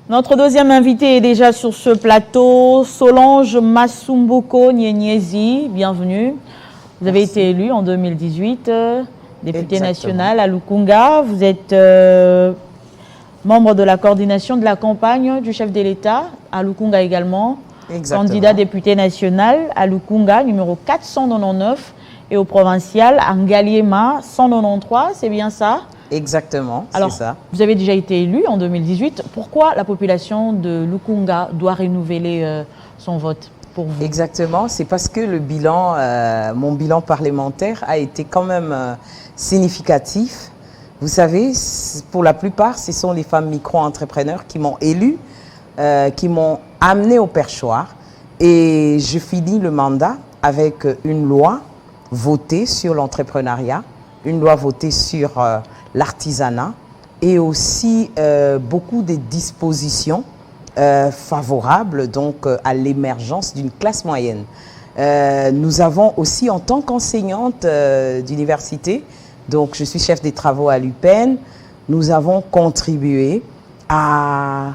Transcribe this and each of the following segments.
Notre deuxième invité est déjà sur ce plateau, Solange Massumboko Nyenyezi, bienvenue. Vous avez été élue en 2018, députée nationale à Lukunga. Vous êtes membre de la coordination de la campagne du chef de l'État à Lukunga également. Exactement. Candidat député national à Lukunga, numéro 499, et au provincial à Ngaliema 193, c'est bien ça? Exactement, c'est ça. Vous avez déjà été élu en 2018. Pourquoi la population de Lukunga doit renouveler son vote pour vous? Exactement, c'est parce que le bilan, mon bilan parlementaire a été quand même significatif. Vous savez, pour la plupart, ce sont les femmes micro-entrepreneurs qui m'ont élu, qui m'ont amené au perchoir. Et je finis le mandat avec une loi votée sur l'entrepreneuriat, une loi votée sur l'artisanat et aussi beaucoup de dispositions favorables donc, à l'émergence d'une classe moyenne. Nous avons aussi, en tant qu'enseignante d'université, donc je suis chef des travaux à l'UPenn, nous avons contribué à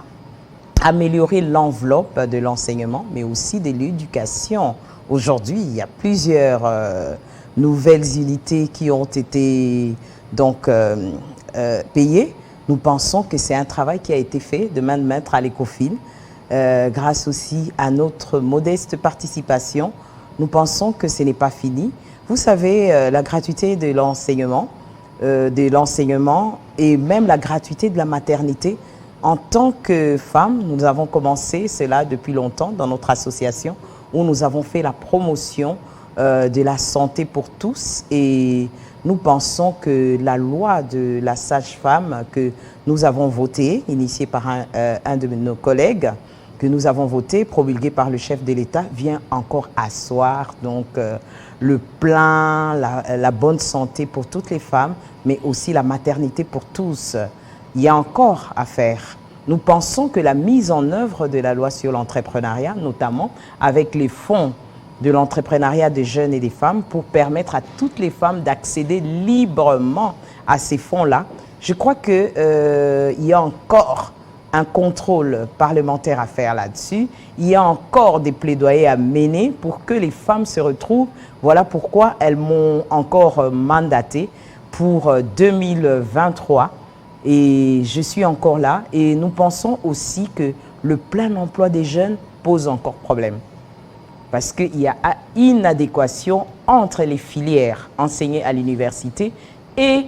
améliorer l'enveloppe de l'enseignement, mais aussi de l'éducation. Aujourd'hui, il y a plusieurs nouvelles unités qui ont été donc payées. Nous pensons que c'est un travail qui a été fait de main de maître à l'ECOFIN, grâce aussi à notre modeste participation. Nous pensons que ce n'est pas fini. Vous savez, la gratuité de l'enseignement et même la gratuité de la maternité. En tant que femme, nous avons commencé cela depuis longtemps dans notre association où nous avons fait la promotion de la santé pour tous et nous pensons que la loi de la sage-femme que nous avons votée, initiée par un de nos collègues, que nous avons voté, promulguée par le chef de l'État, vient encore asseoir donc, le plein, la bonne santé pour toutes les femmes, mais aussi la maternité pour tous. Il y a encore à faire. Nous pensons que la mise en œuvre de la loi sur l'entrepreneuriat, notamment avec les fonds de l'entrepreneuriat des jeunes et des femmes, pour permettre à toutes les femmes d'accéder librement à ces fonds-là, je crois qu'il y a encore un contrôle parlementaire à faire là-dessus. Il y a encore des plaidoyers à mener pour que les femmes se retrouvent. Voilà pourquoi elles m'ont encore mandaté pour 2023. Et je suis encore là. Et nous pensons aussi que le plein emploi des jeunes pose encore problème. Parce qu'il y a inadéquation entre les filières enseignées à l'université et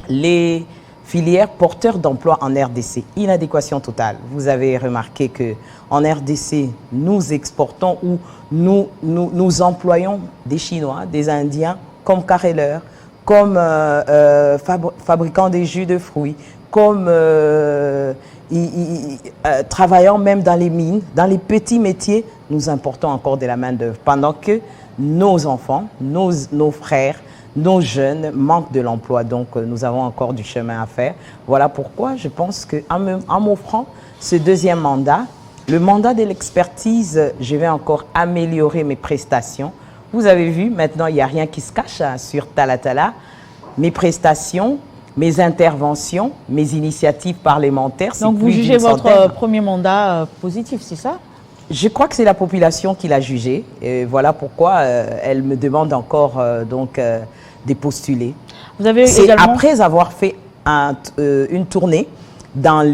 les filières porteurs d'emploi en RDC. Inadéquation totale. Vous avez remarqué qu'en RDC, nous exportons ou nous employons des Chinois, des Indiens comme carreleurs, comme fabricants des jus de fruits, comme travaillant même dans les mines, dans les petits métiers, nous importons encore de la main-d'œuvre. Pendant que nos enfants, nos frères, nos jeunes manquent de l'emploi. Donc, nous avons encore du chemin à faire. Voilà pourquoi je pense qu'en m'offrant ce deuxième mandat, le mandat de l'expertise, je vais encore améliorer mes prestations. Vous avez vu, maintenant, il n'y a rien qui se cache sur Talatala. Mes prestations, mes interventions, mes initiatives parlementaires. Donc, vous jugez votre premier mandat positif, c'est ça? Je crois que c'est la population qui l'a jugé. Et voilà pourquoi elle me demande encore de postuler. Vous avez également... Après avoir fait une tournée dans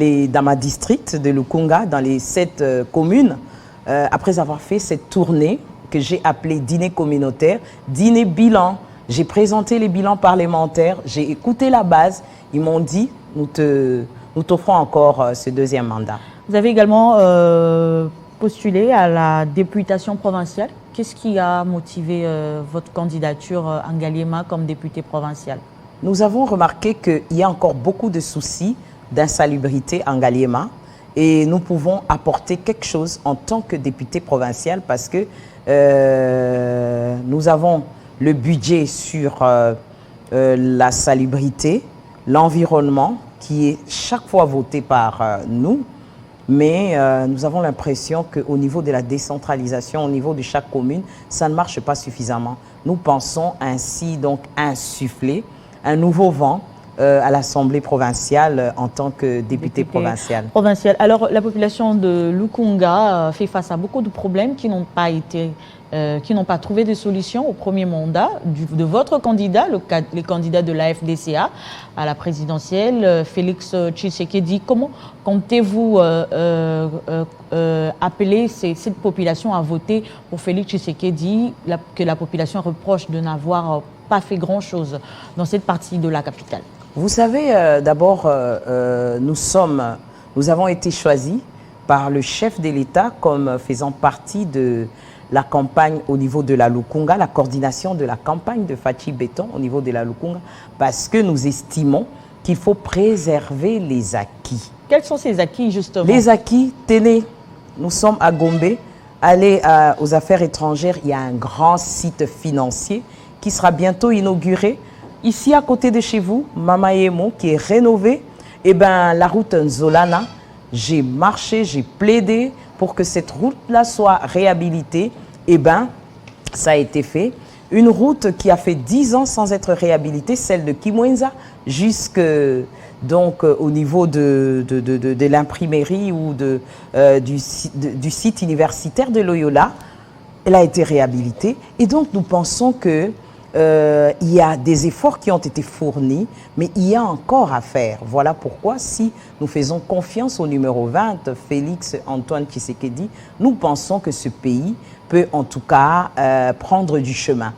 ma district de Lukunga, dans les 7 communes, après avoir fait cette tournée que j'ai appelée dîner communautaire, dîner bilan. J'ai présenté les bilans parlementaires, j'ai écouté la base. Ils m'ont dit, nous t'offrons encore ce deuxième mandat. Vous avez également postulé à la députation provinciale. Qu'est-ce qui a motivé votre candidature en Ngaliema comme député provincial? Nous avons remarqué qu'il y a encore beaucoup de soucis d'insalubrité en Ngaliema et nous pouvons apporter quelque chose en tant que député provincial parce que nous avons le budget sur la salubrité, l'environnement, qui est chaque fois voté par nous, mais nous avons l'impression qu'au niveau de la décentralisation, au niveau de chaque commune, ça ne marche pas suffisamment. Nous pensons ainsi donc insuffler un nouveau vent à l'Assemblée provinciale en tant que député provincial. Alors, la population de Lukunga fait face à beaucoup de problèmes qui n'ont pas trouvé de solution au premier mandat de votre candidat, le candidat de la FDCA à la présidentielle, Félix Tshisekedi. Comment comptez-vous appeler cette population à voter pour Félix Tshisekedi, que la population reproche de n'avoir pas fait grand-chose dans cette partie de la capitale? Vous savez, d'abord, nous avons été choisis par le chef de l'État comme faisant partie de la campagne au niveau de la Lukunga, la coordination de la campagne de Fachi Beton au niveau de la Lukunga, parce que nous estimons qu'il faut préserver les acquis. Quels sont ces acquis, justement? Les acquis, tenez, nous sommes à Gombe, allez aux affaires étrangères, il y a un grand site financier qui sera bientôt inauguré. Ici, à côté de chez vous, Mamaemo, qui est rénové, eh ben, la route Nzolana, j'ai marché, j'ai plaidé pour que cette route-là soit réhabilitée. Eh bien, ça a été fait. Une route qui a fait 10 ans sans être réhabilitée, celle de Kimwenza, jusque donc au niveau de l'imprimerie ou du site universitaire de Loyola. Elle a été réhabilitée. Et donc, nous pensons que il y a des efforts qui ont été fournis, mais il y a encore à faire. Voilà pourquoi, si nous faisons confiance au numéro 20, Félix Antoine Tshisekedi, nous pensons que ce pays peut en tout cas prendre du chemin.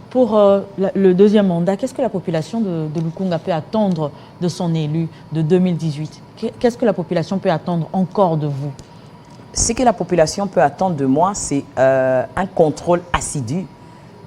Pour le deuxième mandat, qu'est-ce que la population de Lukunga peut attendre de son élu de 2018? Qu'est-ce que la population peut attendre encore de vous? Ce que la population peut attendre de moi, c'est un contrôle assidu.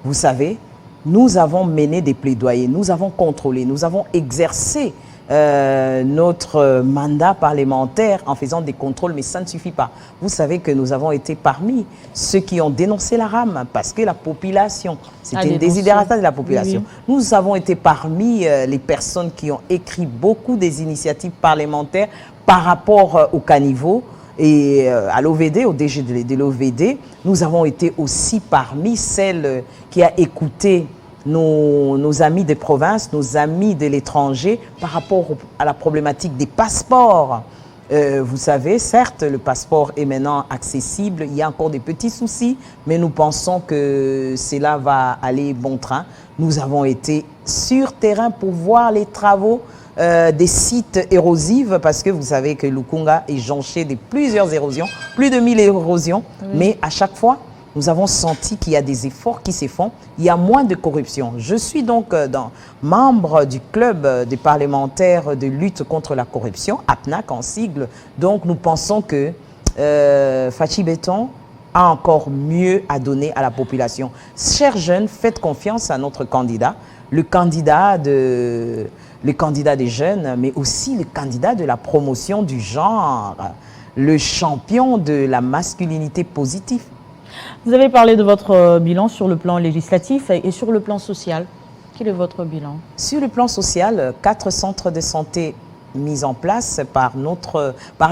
Vous savez, nous avons mené des plaidoyers, nous avons contrôlé, nous avons exercé notre mandat parlementaire en faisant des contrôles, mais ça ne suffit pas. Vous savez que nous avons été parmi ceux qui ont dénoncé la rame parce que la population, c'était une désidération de la population. Oui. Nous avons été parmi les personnes qui ont écrit beaucoup des initiatives parlementaires par rapport au caniveau. Et à l'OVD, au DG de l'OVD, nous avons été aussi parmi celles qui a écouté nos amis des provinces, nos amis de l'étranger par rapport à la problématique des passeports. Vous savez, certes, le passeport est maintenant accessible, il y a encore des petits soucis, mais nous pensons que cela va aller bon train. Nous avons été sur terrain pour voir les travaux des sites érosifs, parce que vous savez que Lukunga est jonché de plusieurs érosions, plus de 1000 érosions, mais à chaque fois, nous avons senti qu'il y a des efforts qui se font, il y a moins de corruption. Je suis donc membre du club des parlementaires de lutte contre la corruption, APNAC en sigle, donc nous pensons que Fachi Beton a encore mieux à donner à la population. Chers jeunes, faites confiance à notre candidat, le candidat des jeunes, mais aussi le candidat de la promotion du genre, le champion de la masculinité positive. Vous avez parlé de votre bilan sur le plan législatif et sur le plan social. Quel est votre bilan? Sur le plan social, 4 centres de santé mis en place par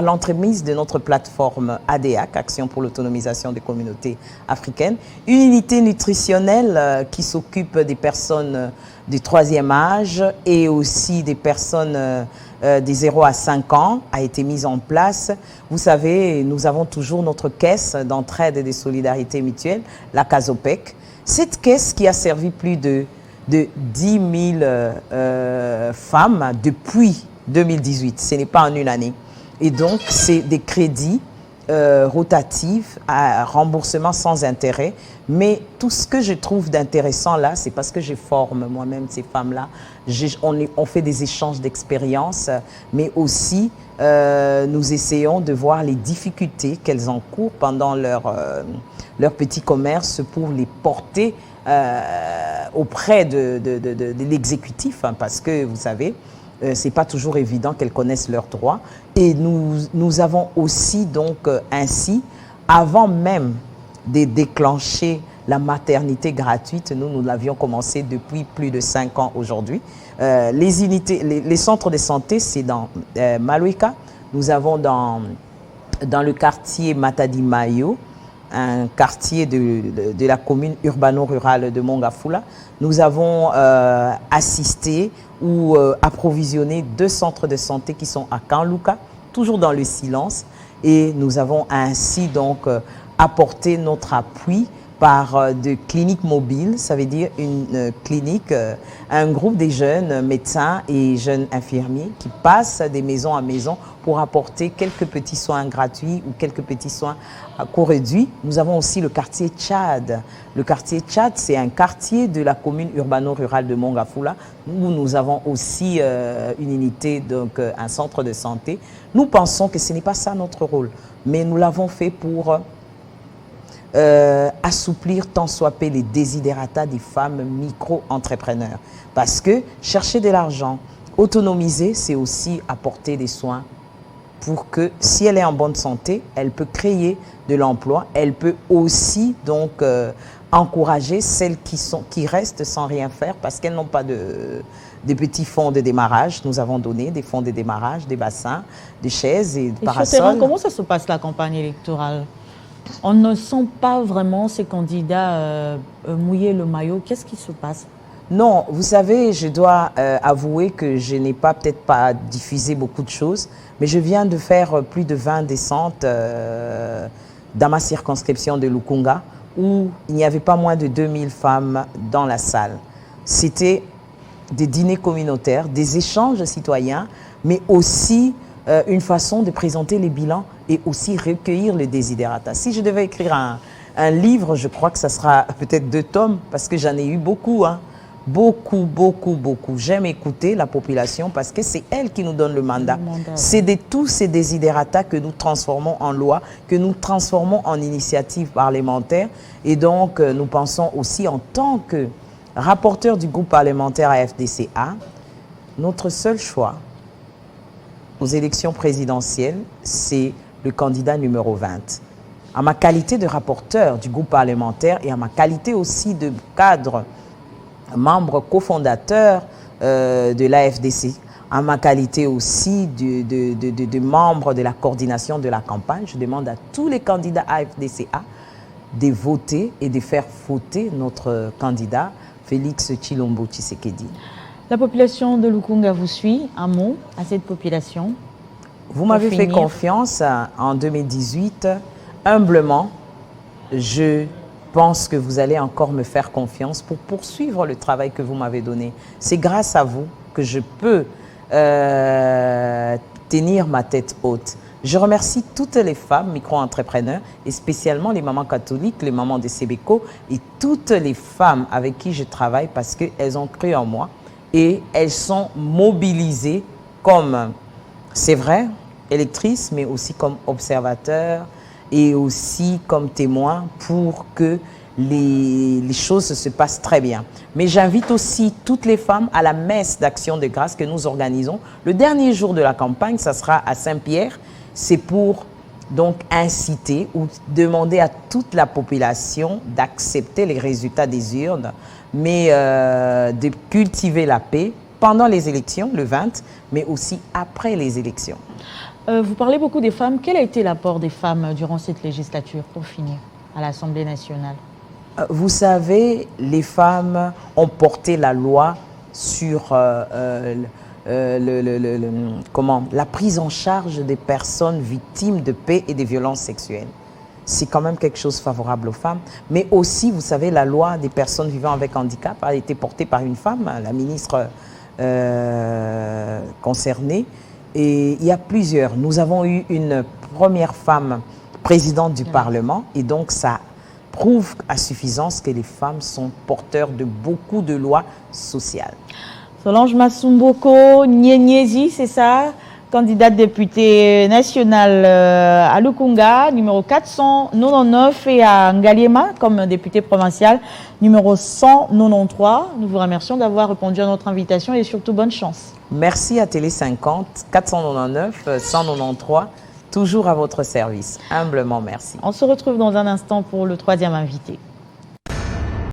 l'entremise de notre plateforme ADAC, Action pour l'autonomisation des communautés africaines. Une unité nutritionnelle qui s'occupe des personnes du 3e âge et aussi des personnes des 0 à 5 ans a été mise en place. Vous savez, nous avons toujours notre caisse d'entraide et de solidarité mutuelle, la CASOPEC. Cette caisse qui a servi plus de 10 000 femmes depuis 2018, ce n'est pas en une année. Et donc, c'est des crédits rotatifs à remboursement sans intérêt. Mais tout ce que je trouve d'intéressant là, c'est parce que je forme moi-même ces femmes-là. On fait des échanges d'expériences, mais aussi nous essayons de voir les difficultés qu'elles encourent pendant leur petit commerce pour les porter auprès de l'exécutif, hein, parce que vous savez, ce n'est pas toujours évident qu'elles connaissent leurs droits. Et nous avons aussi donc ainsi, avant même de déclencher la maternité gratuite, nous l'avions commencé depuis plus de 5 ans aujourd'hui. Les centres de santé, c'est dans Malouika. Nous avons dans le quartier Matadi Mayo un quartier de la commune urbano-rurale de Mongafula. Nous avons assisté ou approvisionné 2 centres de santé qui sont à Kanluka, toujours dans le silence. Et nous avons ainsi donc apporté notre appui par de cliniques mobiles, ça veut dire une clinique, un groupe de jeunes médecins et jeunes infirmiers qui passent de maison à maison pour apporter quelques petits soins gratuits ou quelques petits soins à coût réduit. Nous avons aussi le quartier Tchad. Le quartier Tchad, c'est un quartier de la commune urbano-rurale de Mongafula où nous avons aussi une unité, donc un centre de santé. Nous pensons que ce n'est pas ça notre rôle, mais nous l'avons fait pour assouplir tant soit peu les desiderata des femmes micro-entrepreneurs. Parce que chercher de l'argent, autonomiser, c'est aussi apporter des soins pour que, si elle est en bonne santé, elle peut créer de l'emploi, elle peut aussi donc encourager celles qui restent sans rien faire parce qu'elles n'ont pas de petits fonds de démarrage. Nous avons donné des fonds de démarrage, des bassins, des chaises et des parasols. Sur le terrain, comment ça se passe la campagne électorale? On ne sent pas vraiment ces candidats mouiller le maillot. Qu'est-ce qui se passe? Non, vous savez, je dois avouer que je n'ai peut-être pas diffusé beaucoup de choses, mais je viens de faire plus de 20 descentes dans ma circonscription de Lukunga, où il n'y avait pas moins de 2000 femmes dans la salle. C'était des dîners communautaires, des échanges citoyens, mais aussi une façon de présenter les bilans et aussi recueillir les desiderata. Si je devais écrire un livre, je crois que ça sera peut-être 2 tomes, parce que j'en ai eu beaucoup, hein. Beaucoup. J'aime écouter la population parce que c'est elle qui nous donne le mandat. C'est de tous ces desiderata que nous transformons en loi, que nous transformons en initiative parlementaire. Et donc, nous pensons aussi en tant que rapporteur du groupe parlementaire AFDCA, notre seul choix aux élections présidentielles, c'est le candidat numéro 20. À ma qualité de rapporteur du groupe parlementaire et à ma qualité aussi de cadre, membre cofondateur de l'AFDC, à ma qualité aussi de membre de la coordination de la campagne, je demande à tous les candidats AFDCA de voter et de faire voter notre candidat Félix Tshilombo Tshisekedi. La population de Lukunga vous suit. Un mot à cette population? Vous m'avez fait confiance en 2018. Humblement, je pense que vous allez encore me faire confiance pour poursuivre le travail que vous m'avez donné. C'est grâce à vous que je peux tenir ma tête haute. Je remercie toutes les femmes micro-entrepreneurs et spécialement les mamans catholiques, les mamans de Sébéco et toutes les femmes avec qui je travaille parce qu'elles ont cru en moi et elles sont mobilisées comme, c'est vrai, électrices, mais aussi comme observateurs et aussi comme témoins pour que les choses se passent très bien. Mais j'invite aussi toutes les femmes à la messe d'action de grâce que nous organisons. Le dernier jour de la campagne, ça sera à Saint-Pierre. C'est pour donc inciter ou demander à toute la population d'accepter les résultats des urnes, mais de cultiver la paix pendant les élections, le 20, mais aussi après les élections. Vous parlez beaucoup des femmes. Quel a été l'apport des femmes durant cette législature, pour finir, à l'Assemblée nationale? Vous savez, les femmes ont porté la loi sur la prise en charge des personnes victimes de paix et de violences sexuelles. C'est quand même quelque chose favorable aux femmes. Mais aussi, vous savez, la loi des personnes vivant avec handicap a été portée par une femme, la ministre concernée. Et il y a plusieurs. Nous avons eu une première femme présidente du Parlement et donc ça prouve à suffisance que les femmes sont porteurs de beaucoup de lois sociales. Solange Massumboko Nyenyezi, c'est ça, candidate députée nationale à Lukunga, numéro 499, et à Ngaliema comme députée provinciale, numéro 193. Nous vous remercions d'avoir répondu à notre invitation et surtout bonne chance. Merci à Télé 50, 499, 193, toujours à votre service. Humblement, merci. On se retrouve dans un instant pour le 3e invité.